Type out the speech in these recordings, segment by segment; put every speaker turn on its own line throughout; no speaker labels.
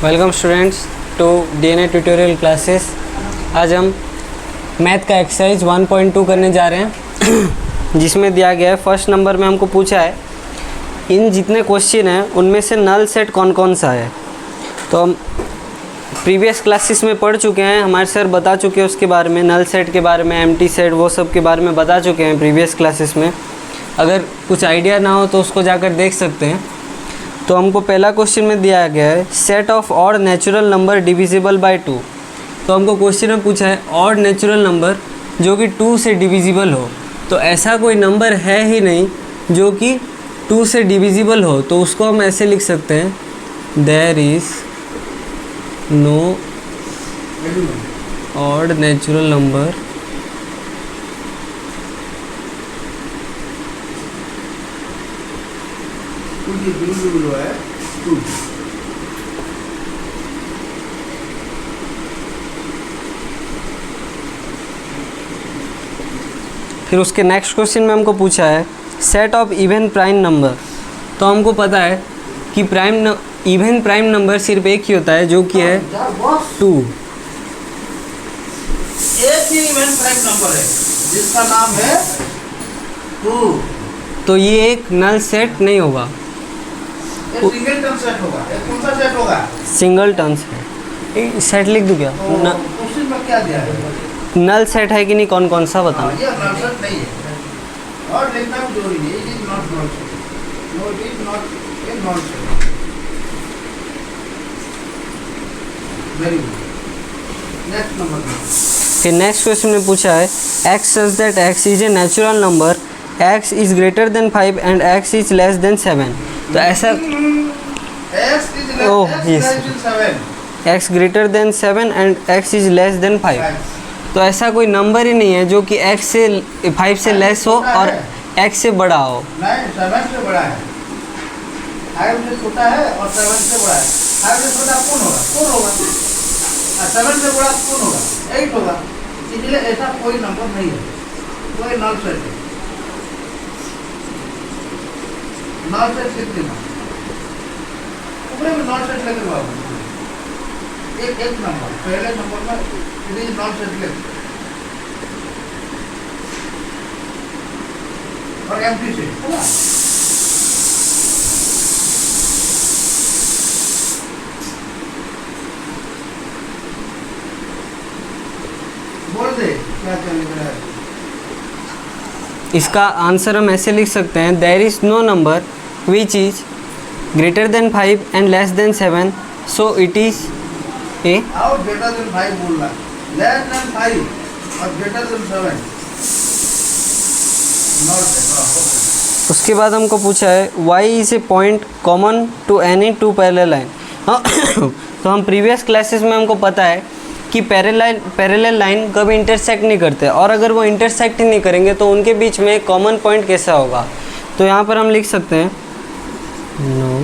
Welcome students to DNA tutorial classes. आज हम math का एक्सरसाइज 1.2 करने जा रहे हैं जिसमें दिया गया है फर्स्ट नंबर में हमको पूछा है इन जितने क्वेश्चन हैं उनमें से नल सेट कौन कौन सा है। तो हम प्रीवियस क्लासेस में पढ़ चुके हैं, हमारे सर बता चुके हैं उसके बारे में, नल सेट के बारे में, एम्प्टी सेट वो सब के बारे में बता चुके हैं प्रीवियस क्लासेस में। अगर कुछ आइडिया ना हो तो उसको जाकर देख सकते हैं। तो हमको पहला क्वेश्चन में दिया गया है set of odd natural number divisible by 2। तो हमको क्वेश्चन में पूछा है ऑड नेचुरल नंबर जो कि 2 से डिविजिबल हो। तो ऐसा कोई नंबर है ही नहीं जो कि 2 से डिविजिबल हो, तो उसको हम ऐसे लिख सकते हैं there is no odd natural number
है 2।
फिर उसके नेक्स्ट क्वेश्चन में हमको पूछा है set of even prime number. तो हमको पता है कि इवन प्राइम नंबर सिर्फ एक ही होता है जो कि है 2।
एक ही इवन प्राइम नंबर है जिसका नाम है 2।
तो ये एक नल सेट नहीं होगा,
एक सिंगल टर्म सेट होगा। एक कौन सा सेट होगा?
Single term set. सेट लिख दूँ क्या?
तो क्वेश्चन में क्या दिया है?
नल सेट है कि नहीं, कौन कौन सा बताओ।
ये नल सेट नहीं है और लिखना भी जरूरी है। It is not null set. No, it is not a null set. Very good. Next number.
फिर नेक्स्ट क्वेश्चन में पूछा है x such that x is a natural number, x is greater than 5 and x is less than 7। तो ऐसा x greater than 7 and x is less than 5। तो ऐसा कोई number ही नहीं है जो कि x से 5 से लेस हो और x से बड़ा हो।
नहीं, 7 से बड़ा है। 5 से छोटा है और 7 से बड़ा है। 5 से छोटा कौन होगा? 4 होगा। 7 से बड़ा कौन होगा? 8 होगा। इसलिए ऐसा कोई नंबर नहीं है, कोई नल सेट है। नल सेट कितने में? ऊपर में नल सेट लेकर बाबू एक नंबर पहले नंबर में इट इज नल सेट ले और एम्प्टी सेट होगा। बोल दे क्या चल रहा है।
इसका आंसर हम ऐसे लिख सकते हैं there is no number which is greater than 5 and less than 7, so it is a.
और ग्रेटर देन 5 बोल रहा, लेस देन 5 और ग्रेटर देन 7 नॉट।
उसके बाद हमको पूछा है y is a point common to any 2 parallel line. हाँ तो हम प्रीवियस क्लासेस में हमको पता है कि पैरेलल लाइन कभी इंटरसेक्ट नहीं करते, और अगर वो इंटरसेक्ट ही नहीं करेंगे तो उनके बीच में कॉमन पॉइंट कैसा होगा। तो यहाँ पर हम लिख सकते हैं no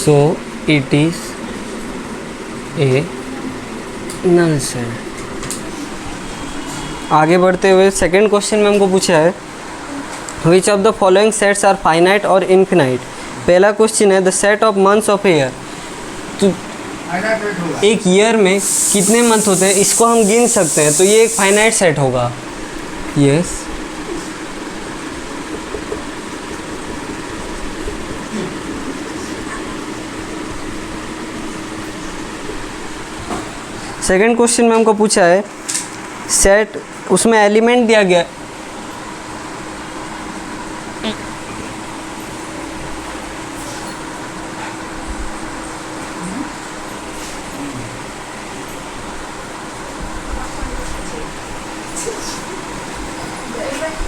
so it is a null set. आगे बढ़ते हुए सेकंड क्वेश्चन में हमको पूछा है which of the following sets are finite और इनफिनाइट। पहला क्वेश्चन है the set of months of year. तो एक ईयर में कितने मंथ होते हैं इसको हम गिन सकते हैं, तो ये एक फाइनाइट सेट होगा। यस सेकेंड क्वेश्चन में हमको पूछा है सेट, उसमें एलिमेंट दिया गया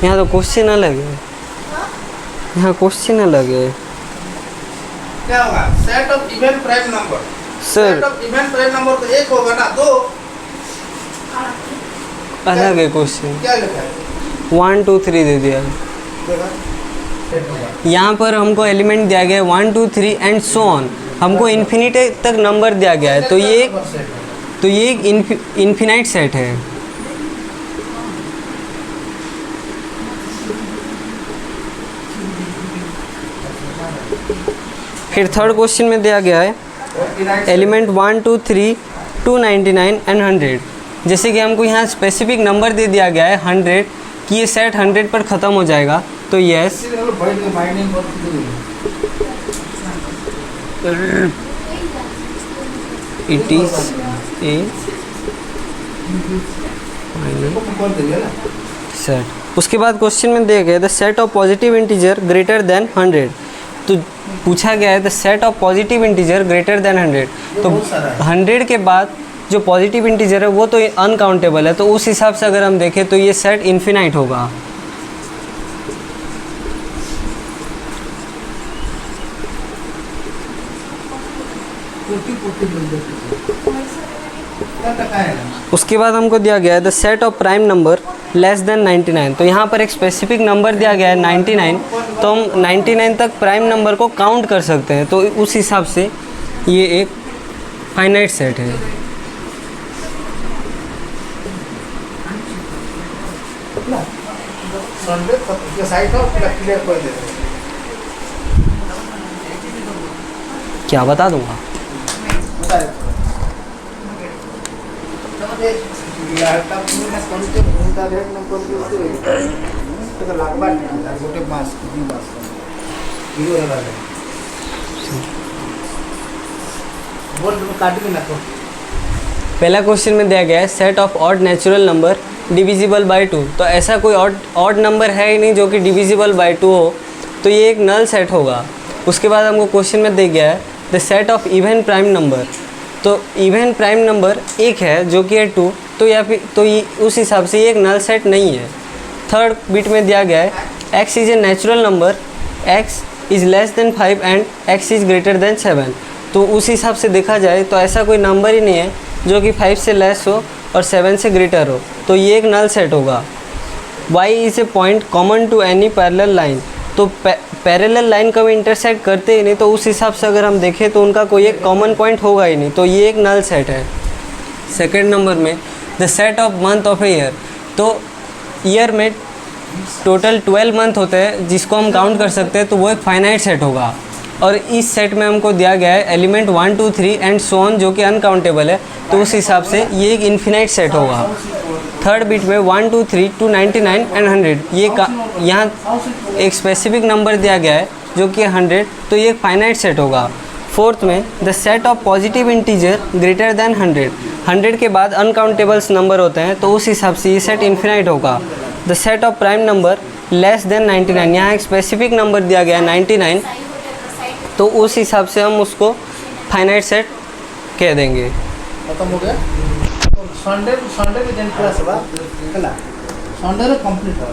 यहाँ तो क्वेश्चन अलग है, यहाँ क्वेश्चन अलग है।
क्या होगा set of even prime number
sir
set of even prime number तो एक होगा ना दो
अलग है क्वेश्चन,
क्या लिखा है
1 2 3 दे दिया।
देखा सेट होगा
यहाँ पर हमको एलिमेंट दिया गया है 1 2 3 एंड सो ऑन, हमको इन्फिनिटी तक नंबर दिया गया है, तो ये एक इन्फिनाइट सेट है। फिर थर्ड क्वेश्चन में दिया गया है एलिमेंट 1 2 3 299 एंड 100। जैसे कि हमको यहाँ स्पेसिफिक नंबर दे दिया गया है 100 कि ये सेट 100 पर ख़त्म हो जाएगा, तो yes it is A set. उसके बाद क्वेश्चन में दिया गया the set of positive integer greater than 100। तो पूछा गया है the set of positive integer greater than 100, तो 100 के बाद जो पॉजिटिव इंटीजर है वो तो अनकाउंटेबल है, तो उस हिसाब से अगर हम देखें तो ये सेट इन्फिनाइट होगा। उसके बाद हमको दिया गया है the set of prime number less than 99। तो यहाँ पर एक स्पेसिफिक नंबर दिया गया है 99, तो हम 99 तक प्राइम नंबर को काउंट कर सकते हैं, तो उस हिसाब से ये एक फाइनाइट सेट है। क्या बता दूंगा पहला क्वेश्चन में दिया गया है set of odd natural number divisible by 2। तो ऐसा कोई ऑड नंबर है ही नहीं जो कि डिविजिबल बाय 2 हो, तो ये एक नल सेट होगा। उसके बाद हमको क्वेश्चन में दिया गया है the set of even prime number. तो इवन प्राइम नंबर एक है जो कि है 2, तो या फिर तो ये उस हिसाब से ये एक नल सेट नहीं है। थर्ड बिट में दिया गया है x is a natural number, x is less than 5 and x is greater than 7। तो उस हिसाब से देखा जाए तो ऐसा कोई नंबर ही नहीं है जो कि 5 से लेस हो और 7 से ग्रेटर हो, तो ये एक नल सेट होगा। y is a point common to any parallel line. तो पैरेलल लाइन कभी इंटरसेक्ट करते ही नहीं, तो उस हिसाब से अगर हम देखें तो उनका कोई एक कॉमन पॉइंट होगा ही नहीं, तो ये एक नल सेट है। सेकेंड नंबर में the set of month of a year. तो ईयर में टोटल 12 मंथ होते हैं जिसको हम काउंट कर सकते हैं, तो वो एक फाइनाइट सेट होगा। और इस सेट में हमको दिया गया है एलिमेंट 1 2 3 एंड सो ऑन जो कि अनकाउंटेबल है, तो उस हिसाब से ये एक इन्फिनाइट सेट होगा। थर्ड बिट में 1 2 3 299 एंड 100, ये यहाँ एक स्पेसिफिक नंबर दिया गया है जो कि 100, तो ये एक फाइनाइट सेट होगा। फोर्थ में the set of positive integer greater than 100। 100 के बाद अनकाउंटेबल्स नंबर होते हैं, तो उस हिसाब से ये सेट इन्फिनाइट होगा। The set of prime number less than 99, यहाँ एक स्पेसिफिक नंबर दिया गया है 99, तो उस हिसाब से हम उसको फाइनाइट सेट कह देंगे।
खत्म हो गया। तो संडे में जेन क्लास बा है ना, संडे रे कंप्लीट हो